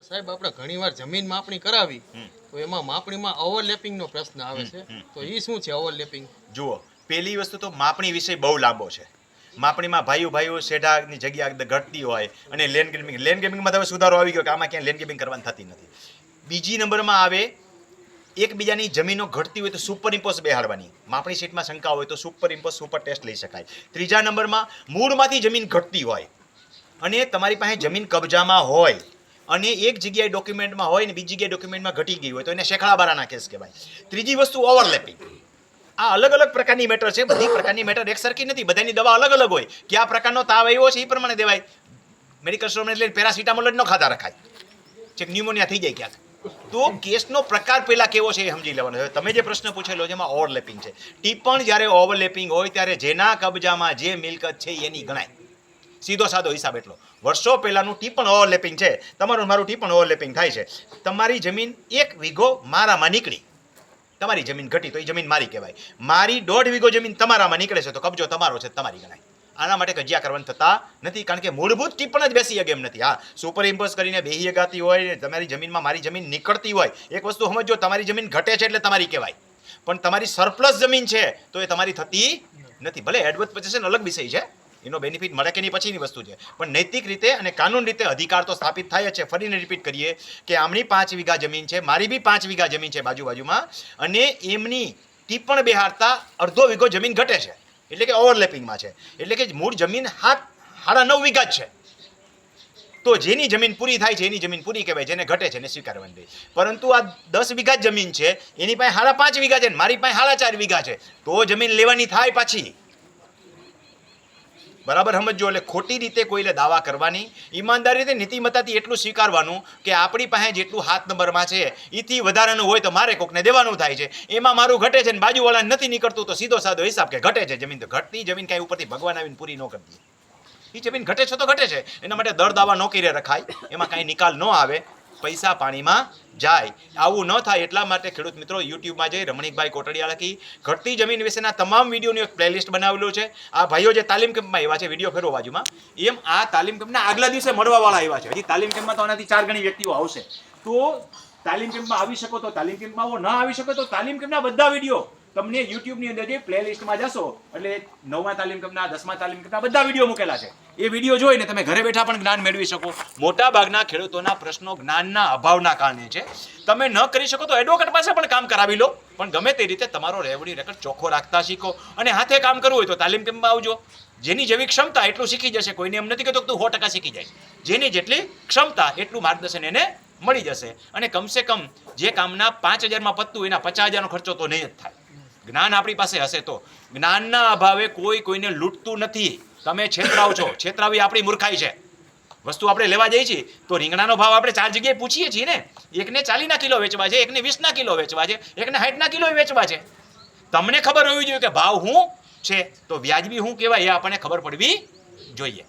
સાહેબ આપણે ઘણીવાર જમીન માપણી કરાવી તો એમાં માપણીમાં ઓવરલેપિંગનો પ્રશ્ન આવે છે, તો એ શું છે ઓવરલેપિંગ? જુઓ, પહેલી વસ્તુ તો માપણી વિષય બહુ લાંબો છે. માપણીમાં ભાઈઓ શેઢાની જગ્યા ઘટતી હોય અને લેન્ડ ગેમિંગમાં તો હવે સુધારો આવી ગયો કે આમાં ક્યાંય લેન્ડ ગેમિંગ કરવાની થતી નથી. બીજી નંબરમાં આવે એકબીજાની જમીનો ઘટતી હોય તો સુપર ઇમ્પોઝ બેહાડવાની. માપણી શીટમાં શંકા હોય તો સુપર ઇમ્પોઝ સુપર ટેસ્ટ લઈ શકાય. ત્રીજા નંબરમાં મૂળમાંથી જમીન ઘટતી હોય અને તમારી પાસે જમીન કબજામાં હોય અને એક જગ્યાએ ડોક્યુમેન્ટમાં હોય ને બીજી જગ્યાએ ડોક્યુમેન્ટમાં ઘટી ગઈ હોય તો એને શેખડાબારાના કેસ કહેવાય. ત્રીજી વસ્તુ ઓવરલેપિંગ. આ અલગ અલગ પ્રકારની મેટર છે. બધી પ્રકારની મેટર એક સરખી નથી. બધાની દવા અલગ અલગ હોય. કયા પ્રકારનો તાવ આવ્યો છે એ પ્રમાણે દેવાય. મેડિકલ સ્ટોરમાં એટલે પેરાસિટામોલ જ ન ખાતા રખાય, ચેક ન્યુમોનિયા થઈ જાય ક્યાંક. તો કેસનો પ્રકાર પહેલા કેવો છે એ સમજી લેવાનો. હવે તમે જે પ્રશ્ન પૂછેલો છે એમાં ઓવરલેપિંગ છે. ટિપ્પણ જ્યારે ઓવરલેપિંગ હોય ત્યારે જેના કબજામાં જે મિલકત છે એની ગણાય. સીધો સાદો હિસાબ એટલો. વર્ષો પહેલાનું ટિપ્પણ ઓવરલેપિંગ છે. તમારું મારું ટિપ્પણ ઓવરલેપિંગ થાય છે. તમારી જમીન 1 વીઘો મારામાં નીકળી, તમારી જમીન ઘટી તો એ જમીન મારી કહેવાય. મારી 1.5 વીઘો જમીન તમારામાં નીકળે છે તો કબજો તમારો છે, તમારી ગણાય. આના માટે કજિયા કરવાનું થતા નથી, કારણ કે મૂળભૂત ટિપ્પણ જ બેસી શકે એમ નથી. હા, સુપર ઇમ્પોઝ કરીને બેહી ગાતી હોય, તમારી જમીનમાં મારી જમીન નીકળતી હોય. એક વસ્તુ સમજો, તમારી જમીન ઘટે છે એટલે તમારી કહેવાય, પણ તમારી સરપ્લસ જમીન છે તો એ તમારી થતી નથી. ભલે એડવર્સ પોઝિશન અલગ વિષય છે, એનો બેનિફિટ મળે કે નહીં પછીની વસ્તુ છે, પણ નૈતિક રીતે અને કાનૂન રીતે અધિકાર તો સ્થાપિત થાય છે. ફરીને રિપીટ કરીએ કે આમની 5 વીઘા જમીન છે, મારી બી 5 વીઘા જમીન છે બાજુમાં, અને એમની ટિપ્પણ બેહાડતા 1/2 વીઘો જમીન ઘટે છે એટલે કે ઓવરલેપિંગમાં છે. એટલે કે મૂળ જમીન 9.5 વીઘા જ છે. તો જેની જમીન પૂરી થાય છે એની જમીન પૂરી કહેવાય, જેને ઘટે છે એને સ્વીકારવાની. પરંતુ આ 10 વીઘા જમીન છે, એની પાસે 5.5 વીઘા છે, મારી પાસે 4.5 વીઘા છે, તો જમીન લેવાની થાય પાછી. બરાબર સમજો. એટલે ખોટી રીતે કોઈને દાવા કરવાની, ઈમાનદારી રીતે નીતિમત્તાથી એટલું સ્વીકારવાનું કે આપણી પાસે જેટલું 7 નંબરમાં છે એથી વધારાનું હોય તો મારે કોકને દેવાનું થાય છે. એમાં મારું ઘટે છે ને બાજુવાળાને નથી નીકળતું તો સીધો સાદો હિસાબ કે ઘટે છે જમીન. તો ઘટતી જમીન કાંઈ ઉપરથી ભગવાન આવીને પૂરી ન કરતી. એ જમીન ઘટે છે તો ઘટે છે, એના માટે દર દાવા ન કરી રખાય, એમાં કાંઈ નિકાલ ન આવે, પૈસા પાણીમાં જાય. આવું ન થાય એટલા માટે ખેડૂત મિત્રો યુટ્યુબમાં જઈ રમણીકભાઈ કોટડિયા લખી ઘટતી જમીન વિશેના તમામ વિડીયોની એક પ્લેલિસ્ટ બનાવેલું છે. આ ભાઈઓ જે તાલીમ કેમ્પમાં આવ્યા છે, વિડીયો ફેરવો બાજુમાં, એમ આ તાલીમ કેમ્પના આગલા દિવસે મળવાવાળા આવ્યા છે. હજી તાલીમ કેમ્પમાં તો આનાથી 4 ગણી વ્યક્તિઓ આવશે. તો તાલીમ કેમ્પમાં આવી શકો તો તાલીમ કેમ્પમાં આવો, ના આવી શકો તો તાલીમ કેમ્પના બધા વિડીયો તમને યુટ્યુબની અંદર જે પ્લેલિસ્ટમાં જશો એટલે 9મા તાલીમ કેમ્પના 10મા તાલીમ કેમ્પના બધા વિડીયો મૂકેલા છે. એ વિડીયો જોઈને તમે ઘરે બેઠા પણ જ્ઞાન મેળવી શકો. મોટા ભાગના ખેડૂતોના પ્રશ્નો જ્ઞાનના અભાવના કારણે છે. તમે ન કરી શકો તો એડવોકેટ પાસે પણ કામ કરાવી લો, પણ ગમે તે રીતે તમારો રેવડી રેકર્ડ ચોખ્ખો રાખતા શીખો. અને હાથે કામ કરવું હોય તો તાલીમ કેમ્પમાં આવજો. જેની જેવી ક્ષમતા એટલું શીખી જશે. કોઈને એમ નથી કહેતો કે તું 100% શીખી જાય. જેની જેટલી ક્ષમતા એટલું માર્ગદર્શન એને મળી જશે. અને કમસે કમ જે કામના 5000માં પતતું એના 50000નો ખર્ચો તો નહીં જ થાય. જ્ઞાન આપણી પાસે હશે તો. જ્ઞાનના અભાવે કોઈ કોઈને લૂંટતું નથી. તમે છેતરાવ છો, છેતરાવી આપણી મૂર્ખાઈ છે. વસ્તુ આપણે લેવા જઈએ છીએ તો રીંગણાનો ભાવ આપણે 4 જગ્યાએ પૂછીએ છીએ ને. એકને 40ના કિલો વેચવા છે, એકને 20ના કિલો વેચવા છે, એકને 60ના કિલો વેચવા છે. તમને ખબર હોવી જોઈએ કે ભાવ શું છે, તો વ્યાજબી શું કહેવાય એ આપણને ખબર પડવી જોઈએ.